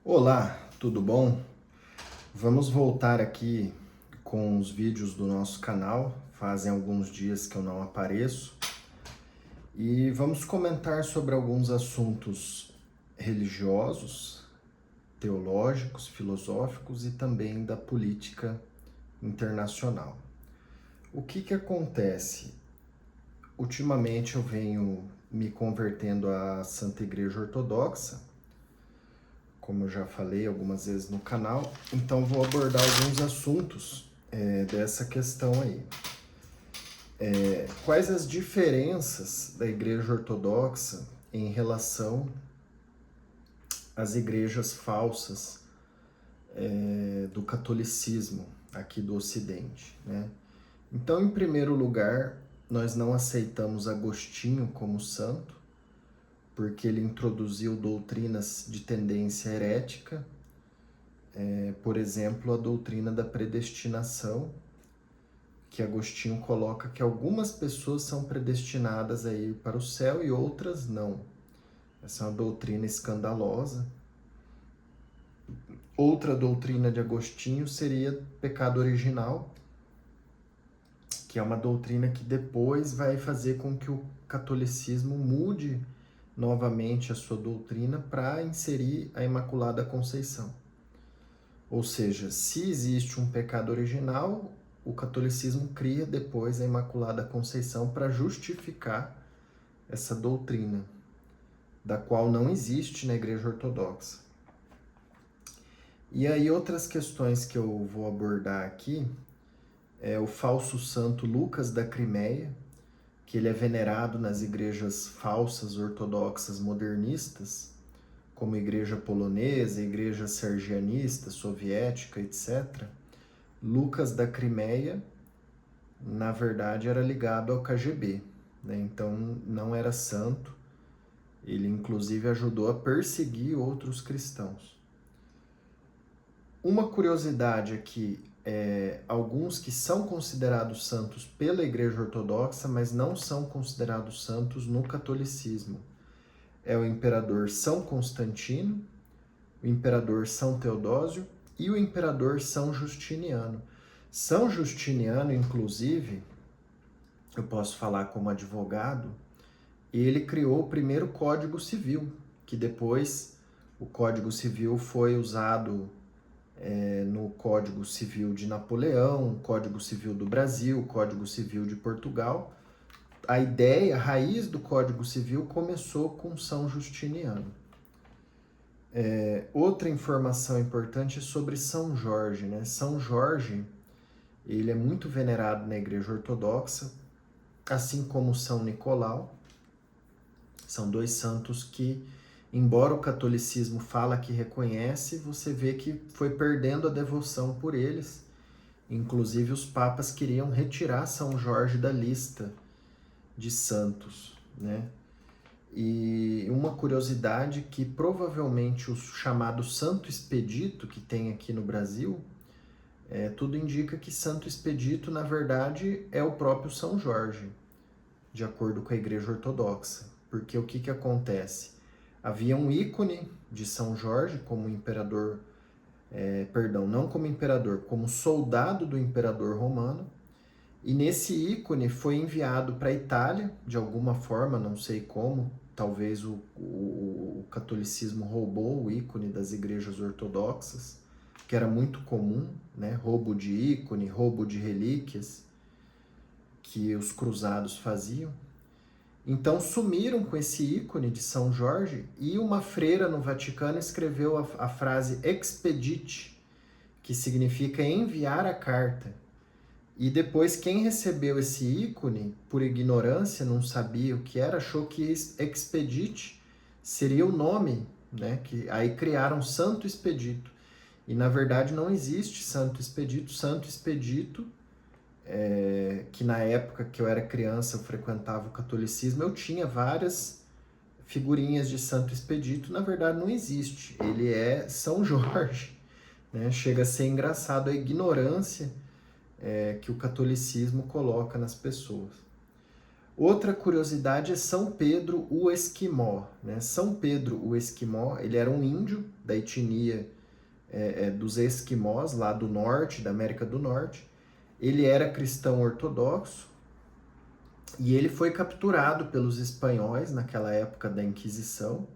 Olá, tudo bom? Vamos voltar aqui com os vídeos do nosso canal. Fazem alguns dias que eu não apareço e vamos comentar sobre alguns assuntos religiosos, teológicos, filosóficos e também da política internacional. O que acontece? Ultimamente eu venho me convertendo à Santa Igreja Ortodoxa, como eu já falei algumas vezes no canal, então vou abordar alguns assuntos dessa questão aí. Quais as diferenças da Igreja Ortodoxa em relação às igrejas falsas do catolicismo aqui do Ocidente, né? Então, em primeiro lugar, nós não aceitamos Agostinho como santo, porque ele introduziu doutrinas de tendência herética, por exemplo, a doutrina da predestinação, que Agostinho coloca que algumas pessoas são predestinadas a ir para o céu e outras não. Essa é uma doutrina escandalosa. Outra doutrina de Agostinho seria pecado original, que é uma doutrina que depois vai fazer com que o catolicismo mude novamente a sua doutrina para inserir a Imaculada Conceição. Ou seja, se existe um pecado original, o catolicismo cria depois a Imaculada Conceição para justificar essa doutrina, da qual não existe na Igreja Ortodoxa. E aí outras questões que eu vou abordar aqui é o falso santo Lucas da Crimeia, que ele é venerado nas igrejas falsas ortodoxas modernistas, como a igreja polonesa, a igreja sergianista, soviética, etc. Lucas da Crimeia, na verdade, era ligado ao KGB, né? Então não era santo, ele inclusive ajudou a perseguir outros cristãos. Uma curiosidade aqui alguns que são considerados santos pela Igreja Ortodoxa, mas não são considerados santos no catolicismo. É o imperador São Constantino, o imperador São Teodósio e o imperador São Justiniano. São Justiniano, inclusive, eu posso falar como advogado, ele criou o primeiro Código Civil, que depois o Código Civil foi usado no Código Civil de Napoleão, Código Civil do Brasil, Código Civil de Portugal. A ideia, a raiz do Código Civil começou com São Justiniano. Outra informação importante é sobre São Jorge, né? São Jorge, ele é muito venerado na Igreja Ortodoxa, assim como São Nicolau. São dois santos que, embora o catolicismo fala que reconhece, você vê que foi perdendo a devoção por eles. Inclusive os papas queriam retirar São Jorge da lista de santos, né? E uma curiosidade que provavelmente o chamado Santo Expedito que tem aqui no Brasil, tudo indica que Santo Expedito, na verdade, é o próprio São Jorge, de acordo com a Igreja Ortodoxa. Porque o que acontece? Havia um ícone de São Jorge como imperador, não como imperador, como soldado do imperador romano, e nesse ícone foi enviado para a Itália, de alguma forma, não sei como, talvez o catolicismo roubou o ícone das igrejas ortodoxas, que era muito comum, né? Roubo de ícone, roubo de relíquias, que os cruzados faziam. Então sumiram com esse ícone de São Jorge e uma freira no Vaticano escreveu a frase expedite, que significa enviar a carta. E depois quem recebeu esse ícone, por ignorância, não sabia o que era, achou que expedite seria o nome, né? Que aí criaram Santo Expedito. E na verdade não existe Santo Expedito. Santo Expedito, que na época que eu era criança eu frequentava o catolicismo, eu tinha várias figurinhas de Santo Expedito, na verdade não existe. Ele é São Jorge, né? Chega a ser engraçado a ignorância que o catolicismo coloca nas pessoas. Outra curiosidade é São Pedro o Esquimó, né? São Pedro o Esquimó, ele era um índio da etnia dos esquimós, lá do norte, da América do Norte. Ele era cristão ortodoxo e ele foi capturado pelos espanhóis naquela época da Inquisição.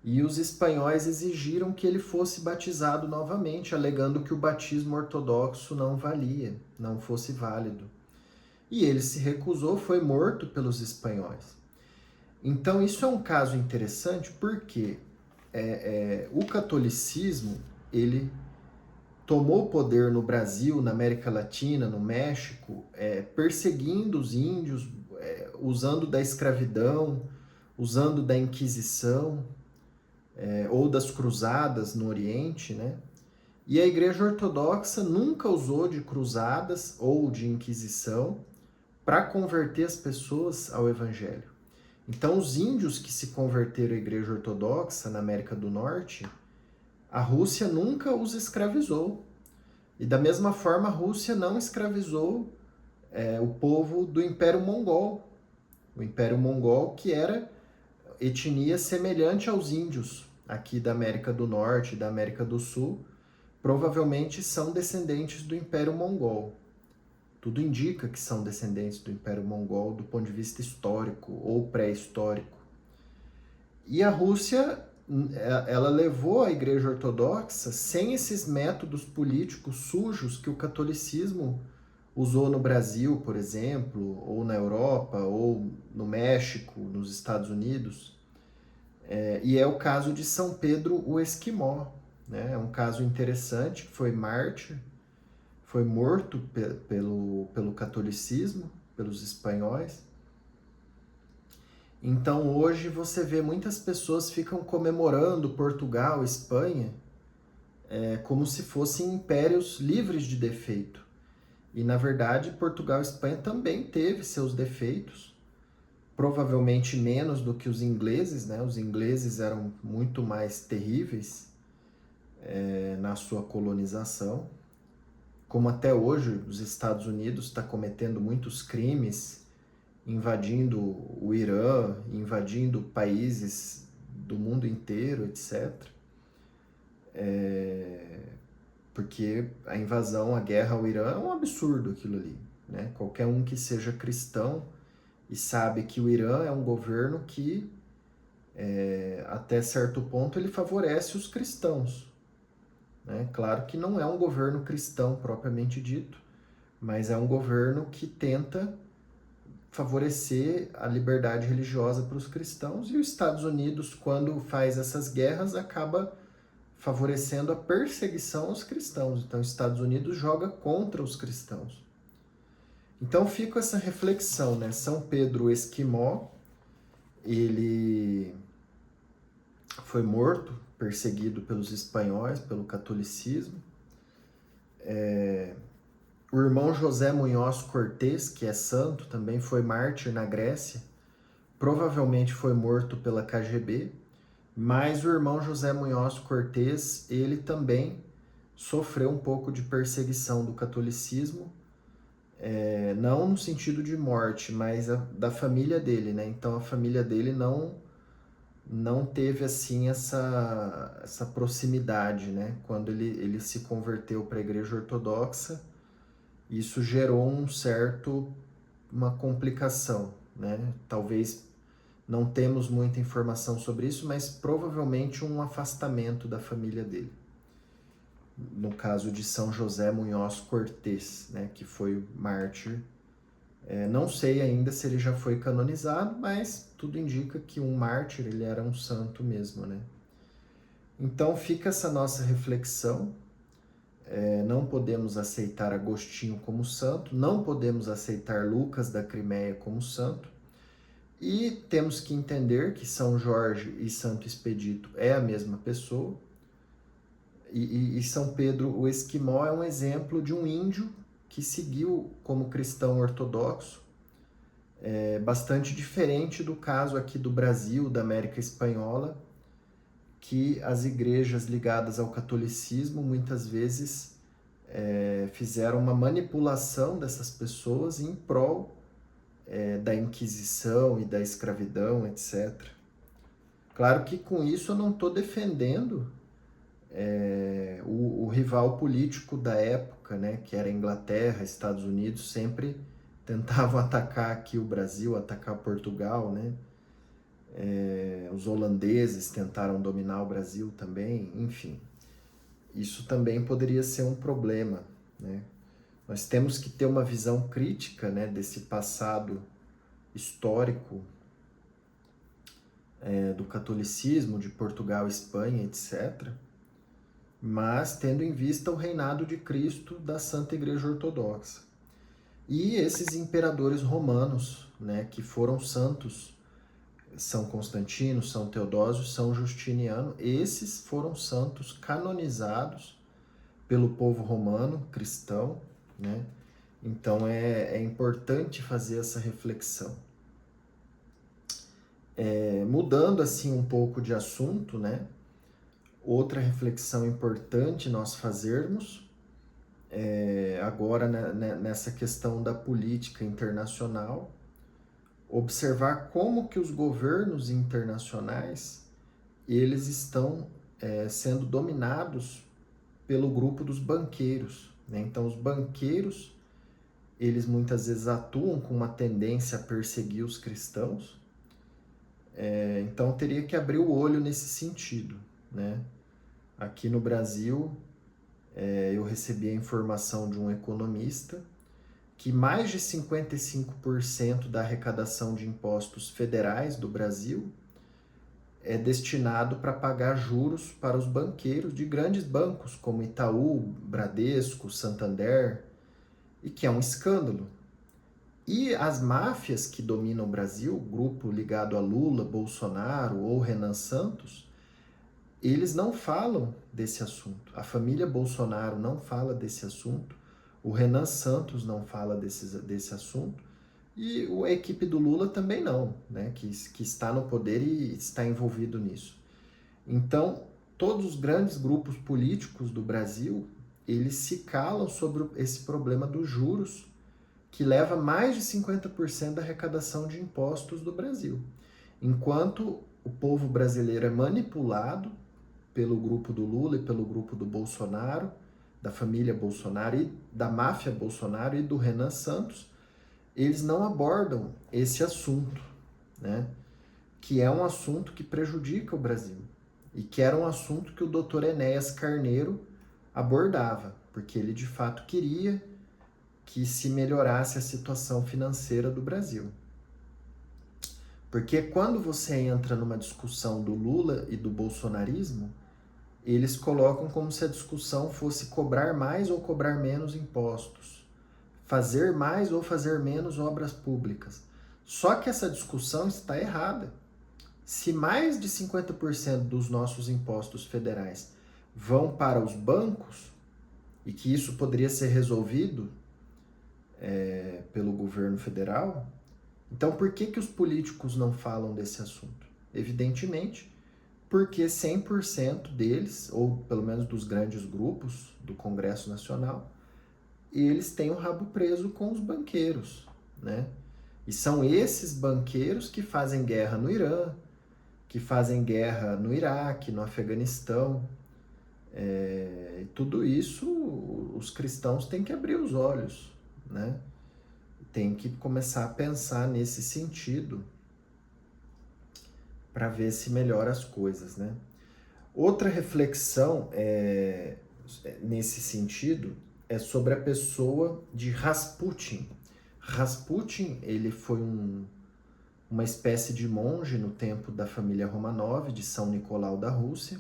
E os espanhóis exigiram que ele fosse batizado novamente, alegando que o batismo ortodoxo não valia, não fosse válido. E ele se recusou, foi morto pelos espanhóis. Então isso é um caso interessante porque o catolicismo, ele tomou poder no Brasil, na América Latina, no México, perseguindo os índios, usando da escravidão, usando da Inquisição, ou das cruzadas no Oriente, né? E a Igreja Ortodoxa nunca usou de cruzadas ou de Inquisição para converter as pessoas ao Evangelho. Então, os índios que se converteram à Igreja Ortodoxa na América do Norte, a Rússia nunca os escravizou. E da mesma forma, a Rússia não escravizou o povo do Império Mongol. O Império Mongol, que era etnia semelhante aos índios aqui da América do Norte e da América do Sul, provavelmente são descendentes do Império Mongol. Tudo indica que são descendentes do Império Mongol do ponto de vista histórico ou pré-histórico. E a Rússia, ela levou a Igreja Ortodoxa sem esses métodos políticos sujos que o catolicismo usou no Brasil, por exemplo, ou na Europa, ou no México, nos Estados Unidos. E é o caso de São Pedro o Esquimó, né? É um caso interessante, que foi mártir, foi morto pelo catolicismo, pelos espanhóis. Então hoje você vê muitas pessoas ficam comemorando Portugal, Espanha, como se fossem impérios livres de defeito. E na verdade Portugal e Espanha também teve seus defeitos, provavelmente menos do que os ingleses, né? Os ingleses eram muito mais terríveis na sua colonização. Como até hoje os Estados Unidos está cometendo muitos crimes, invadindo o Irã, invadindo países do mundo inteiro, etc. Porque a invasão, a guerra ao Irã é um absurdo aquilo ali, né? Qualquer um que seja cristão e sabe que o Irã é um governo que, até certo ponto, ele favorece os cristãos. Né? Claro que não é um governo cristão propriamente dito, mas é um governo que tenta favorecer a liberdade religiosa para os cristãos, e os Estados Unidos, quando faz essas guerras, acaba favorecendo a perseguição aos cristãos. Então, os Estados Unidos joga contra os cristãos. Então, fica essa reflexão, né? São Pedro Esquimó, ele foi morto, perseguido pelos espanhóis, pelo catolicismo. O irmão José Munhoz Cortés, que é santo, também foi mártir na Grécia, provavelmente foi morto pela KGB, mas o irmão José Munhoz Cortés, ele também sofreu um pouco de perseguição do catolicismo, não no sentido de morte, mas da família dele, né? Então a família dele não teve assim essa proximidade, né? Quando ele se converteu para a Igreja Ortodoxa, isso gerou uma complicação, né? Talvez não temos muita informação sobre isso, mas provavelmente um afastamento da família dele. No caso de São José Munhoz Cortés, né? Que foi mártir. Não sei ainda se ele já foi canonizado, mas tudo indica que um mártir, ele era um santo mesmo, né? Então fica essa nossa reflexão. Não podemos aceitar Agostinho como santo, não podemos aceitar Lucas da Crimeia como santo, e temos que entender que São Jorge e Santo Expedito é a mesma pessoa, e São Pedro o Esquimó é um exemplo de um índio que seguiu como cristão ortodoxo, bastante diferente do caso aqui do Brasil, da América Espanhola, que as igrejas ligadas ao catolicismo muitas vezes fizeram uma manipulação dessas pessoas em prol da Inquisição e da escravidão, etc. Claro que com isso eu não estou defendendo o rival político da época, né, que era a Inglaterra, Estados Unidos, sempre tentavam atacar aqui o Brasil, atacar Portugal, né? Os holandeses tentaram dominar o Brasil também, enfim. Isso também poderia ser um problema, né? Nós temos que ter uma visão crítica, né, desse passado histórico do catolicismo, de Portugal, Espanha, etc., mas tendo em vista o reinado de Cristo da Santa Igreja Ortodoxa. E esses imperadores romanos, né, que foram santos, São Constantino, São Teodósio, São Justiniano, esses foram santos canonizados pelo povo romano, cristão, né? Então é importante fazer essa reflexão. Mudando assim um pouco de assunto, né? Outra reflexão importante nós fazermos agora nessa questão da política internacional, observar como que os governos internacionais eles estão sendo dominados pelo grupo dos banqueiros, né? Então os banqueiros eles muitas vezes atuam com uma tendência a perseguir os cristãos, então teria que abrir o olho nesse sentido, né? Aqui no Brasil, eu recebi a informação de um economista que mais de 55% da arrecadação de impostos federais do Brasil é destinado para pagar juros para os banqueiros de grandes bancos como Itaú, Bradesco, Santander, e que é um escândalo. E as máfias que dominam o Brasil, grupo ligado a Lula, Bolsonaro ou Renan Santos, eles não falam desse assunto. A família Bolsonaro não fala desse assunto, o Renan Santos não fala desse assunto, e a equipe do Lula também não, né? que está no poder e está envolvido nisso. Então, todos os grandes grupos políticos do Brasil, eles se calam sobre esse problema dos juros, que leva mais de 50% da arrecadação de impostos do Brasil. Enquanto o povo brasileiro é manipulado pelo grupo do Lula e pelo grupo do Bolsonaro, da família Bolsonaro e da máfia Bolsonaro e do Renan Santos, eles não abordam esse assunto, né? Que é um assunto que prejudica o Brasil e que era um assunto que o Dr. Enéas Carneiro abordava, porque ele de fato queria que se melhorasse a situação financeira do Brasil. Porque quando você entra numa discussão do Lula e do bolsonarismo, eles colocam como se a discussão fosse cobrar mais ou cobrar menos impostos, fazer mais ou fazer menos obras públicas. Só que essa discussão está errada. Se mais de 50% dos nossos impostos federais vão para os bancos, e que isso poderia ser resolvido pelo governo federal, então por que os políticos não falam desse assunto? Evidentemente, porque 100% deles, ou pelo menos dos grandes grupos do Congresso Nacional, eles têm o rabo preso com os banqueiros, né? E são esses banqueiros que fazem guerra no Irã, que fazem guerra no Iraque, no Afeganistão. E tudo isso os cristãos têm que abrir os olhos, né? Tem que começar a pensar nesse sentido para ver se melhora as coisas, né? Outra reflexão nesse sentido é sobre a pessoa de Rasputin. Rasputin, ele foi uma espécie de monge no tempo da família Romanov, de São Nicolau da Rússia,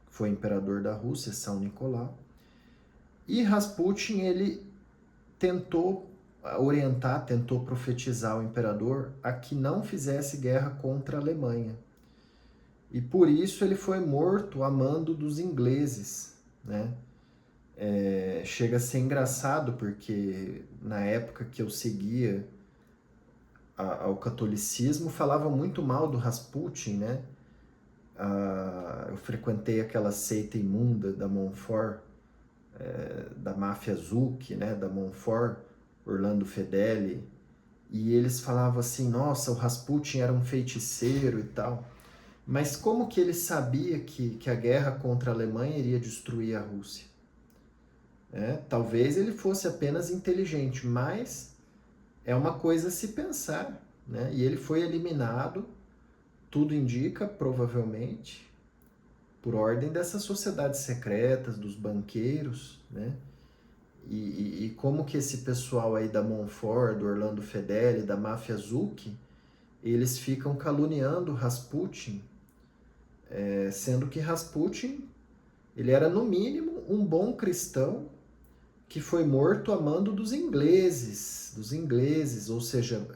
foi imperador da Rússia, São Nicolau. E Rasputin, ele tentou orientar, tentou profetizar o imperador a que não fizesse guerra contra a Alemanha. E por isso ele foi morto a mando dos ingleses, né? Chega a ser engraçado, porque na época que eu seguia ao catolicismo, falava muito mal do Rasputin, né? Eu frequentei aquela seita imunda da Montfort, da máfia Zucchi, né? Da Montfort, Orlando Fedeli, e eles falavam assim, nossa, o Rasputin era um feiticeiro e tal. Mas como que ele sabia que a guerra contra a Alemanha iria destruir a Rússia? Talvez ele fosse apenas inteligente, mas é uma coisa a se pensar, né? E ele foi eliminado, tudo indica, provavelmente, por ordem dessas sociedades secretas, dos banqueiros, né? E como que esse pessoal aí da Montfort, do Orlando Fedeli, da máfia Zucchi, eles ficam caluniando Rasputin, sendo que Rasputin, ele era no mínimo um bom cristão que foi morto a mando dos ingleses, ou seja,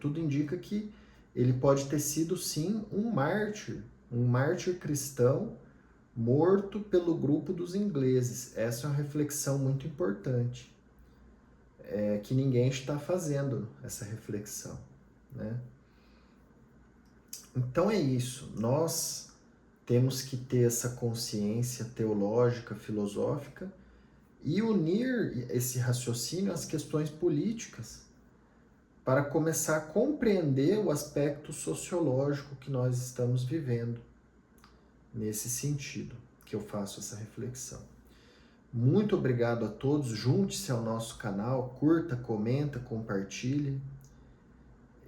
tudo indica que ele pode ter sido sim um mártir cristão morto pelo grupo dos ingleses. Essa é uma reflexão muito importante, que ninguém está fazendo essa reflexão, né? Então é isso, nós temos que ter essa consciência teológica, filosófica, e unir esse raciocínio às questões políticas para começar a compreender o aspecto sociológico que nós estamos vivendo. Nesse sentido que eu faço essa reflexão. Muito obrigado a todos, junte-se ao nosso canal, curta, comenta, compartilhe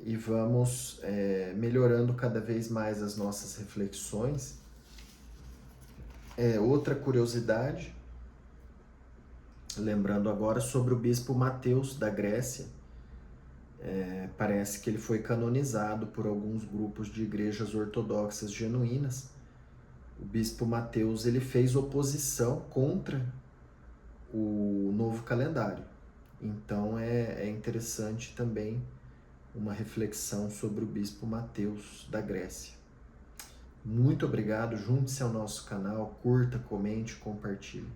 e vamos melhorando cada vez mais as nossas reflexões. Outra curiosidade, lembrando agora sobre o bispo Mateus da Grécia, parece que ele foi canonizado por alguns grupos de igrejas ortodoxas genuínas. O bispo Mateus, ele fez oposição contra o novo calendário. Então é interessante também uma reflexão sobre o bispo Mateus da Grécia. Muito obrigado, junte-se ao nosso canal, curta, comente, compartilhe.